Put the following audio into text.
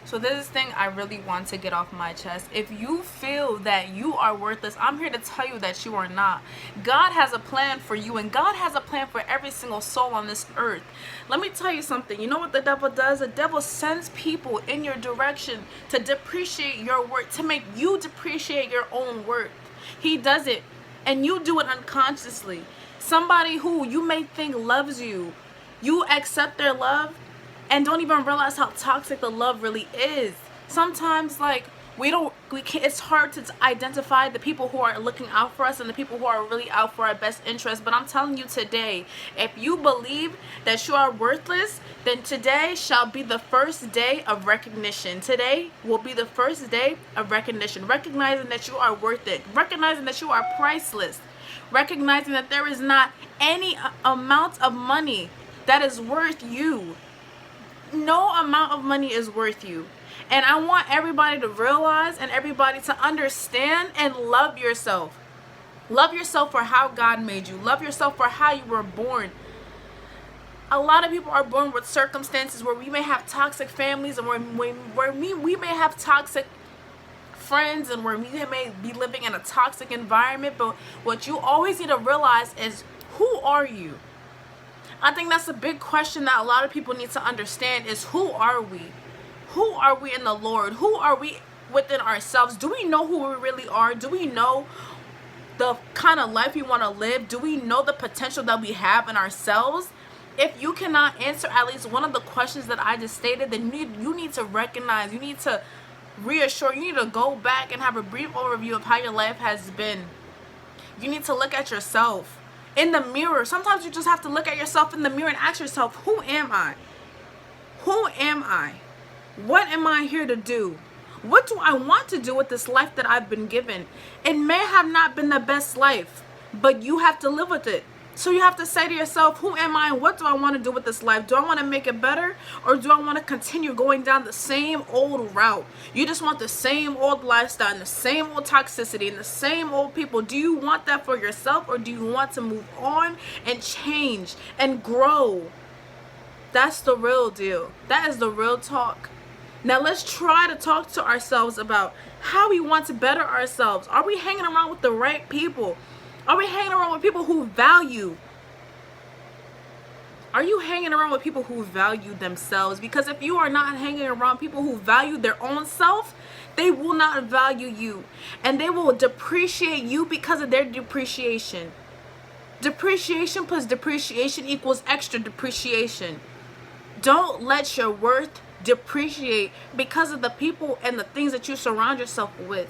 So this is thing I really want to get off my chest. If you feel that you are worthless, I'm here to tell you that you are not. God has a plan for you, and God has a plan for every single soul on this earth. Let me tell you something. You know what the devil does? The devil sends people in your direction to depreciate your worth, to make you depreciate your own worth. He does it, and you do it unconsciously. Somebody who you may think loves you, you accept their love and don't even realize how toxic the love really is. Sometimes, like, we can't, it's hard to identify the people who are looking out for us and the people who are really out for our best interest. But I'm telling you today, if you believe that you are worthless, then today shall be the first day of recognition. Today will be the first day of recognition. Recognizing that you are worth it. Recognizing that you are priceless. Recognizing that there is not any amount of money that is worth you. No amount of money is worth you. And I want everybody to realize and everybody to understand and love yourself. Love yourself for how God made you. Love yourself for how you were born. A lot of people are born with circumstances where we may have toxic families, and where we may have toxic friends, and where we may be living in a toxic environment. But what you always need to realize is, who are you? I think that's a big question that a lot of people need to understand is, who are we? Who are we in the Lord? Who are we within ourselves? Do we know who we really are? Do we know the kind of life we want to live? Do we know the potential that we have in ourselves? If you cannot answer at least one of the questions that I just stated, then you need to recognize, you need to reassure, you need to go back and have a brief overview of how your life has been. You need to look at yourself in the mirror. Sometimes you just have to look at yourself in the mirror and ask yourself, who am I? Who am I? What am I here to do? What do I want to do with this life that I've been given? It may have not been the best life, but you have to live with it. So you have to say to yourself, who am I and what do I want to do with this life? Do I want to make it better, or do I want to continue going down the same old route? You just want the same old lifestyle and the same old toxicity and the same old people. Do you want that for yourself, or do you want to move on and change and grow? That's the real deal. That is the real talk. Now let's try to talk to ourselves about how we want to better ourselves. Are we hanging around with the right people? Are we hanging around with people who value? Are you hanging around with people who value themselves? Because if you are not hanging around people who value their own self, they will not value you. And they will depreciate you because of their depreciation. Depreciation plus depreciation equals extra depreciation. Don't let your worth depreciate because of the people and the things that you surround yourself with.